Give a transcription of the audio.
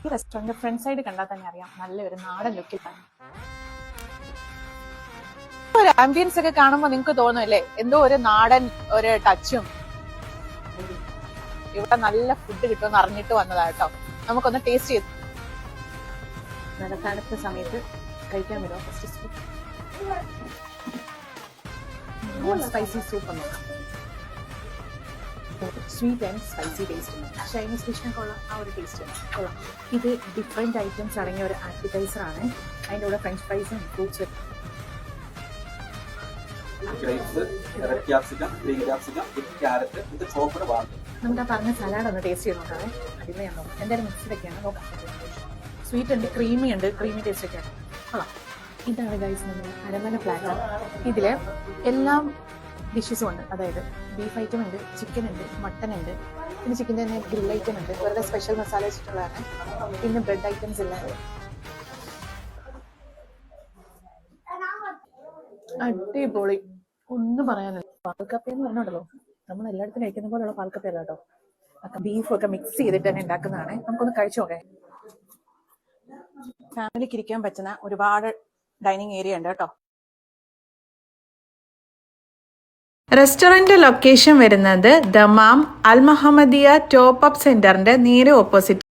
ഈ restaurant front side കണ്ടാൽ തന്നെ അറിയാം നല്ലൊരു നാടൻ ലുക്കിലാണ്. ഒരു ആംബിയൻസ് ഒക്കെ കാണുമ്പോൾ നിങ്ങൾക്ക് തോന്നുമല്ലേ എന്തോ ഒരു നാടൻ ഒരു ടച്ചും. ഇവിടെ നല്ല ഫുഡ് കിട്ടുമെന്ന് അറിഞ്ഞിട്ട് വന്നതാട്ടോ. നമുക്കൊന്ന് ടേസ്റ്റ് ചെയ്ത് നല്ല തണുത്ത സമയത്ത് കഴിക്കാൻ പറ്റുമോ? ഫസ്റ്റ് സ്പൈസി സൂപ്പ് നോക്കാം. സ്വീറ്റ് ആൻഡ് സ്പൈസി ടേസ്റ്റ് ഉണ്ട്. ചൈനീസ് ഡിഷിനൊക്കെ ഉള്ള ആ ഒരു ടേസ്റ്റ് കൊള്ളാം. ഇത് ഡിഫറെന്റ് ഐറ്റംസ് അടങ്ങിയ ഒരു ആപ്പിറ്റൈസർ ആണ്. അതിൻ്റെ കൂടെ ഫ്രഞ്ച് ഫ്രൈസും ഫ്രൂട്ട്സും. നമുക്ക് ആ പറഞ്ഞ സലാഡ് ഒന്ന് ടേസ്റ്റ് ചെയ്ത് നോക്കാവേ. അടിപൊളിയാണോ? എന്തായാലും മിക്സ്ഡൊക്കെയാണ് നോക്കാം. സ്വീറ്റ് ഉണ്ട്, ക്രീമി ഉണ്ട്, ക്രീമി ടേസ്റ്റ് ഒക്കെയാണ്. കൊള്ളാം. ഇതാണ് ഗൈസ് നമ്മൾ അരമന പ്ലാറ്റർ. ഇതിൽ എല്ലാം ഡിഷസും ഉണ്ട്. അതായത് ബീഫ് ഐറ്റം ഉണ്ട്, ചിക്കൻ ഉണ്ട്, മട്ടൻ ഉണ്ട്, പിന്നെ ചിക്കൻ്റെ തന്നെ ഗ്രിൽ ഐറ്റം ഉണ്ട്, വേറെ സ്പെഷ്യൽ മസാല വെച്ചിട്ടുള്ളതാണ്. പിന്നെ ബ്രെഡ് ഐറ്റംസ് എല്ലാം അടിപൊളി, ഒന്നും പറയാനില്ല. പാൽക്കപ്പ എന്ന് പറഞ്ഞുണ്ടല്ലോ, നമ്മൾ എല്ലായിടത്തും കഴിക്കുന്ന പോലെയുള്ള പാൽക്കപ്പയല്ല കേട്ടോ. ബീഫൊക്കെ മിക്സ് ചെയ്തിട്ട് തന്നെ ഉണ്ടാക്കുന്നതാണ്. നമുക്കൊന്ന് കഴിച്ചു നോക്കേ. ഫാമിലിക്ക് ഇരിക്കാൻ പറ്റുന്ന ഒരുപാട് ഡൈനിങ് ഏരിയ ഉണ്ട് കേട്ടോ. റെസ്റ്റോറന്റ് ലൊക്കേഷൻ വരുന്നത് ദമാം അൽ മുഹമ്മദിയ ടോപ്പ് അപ്പ് സെന്ററിന്റെ നേരെ ഓപ്പോസിറ്റ്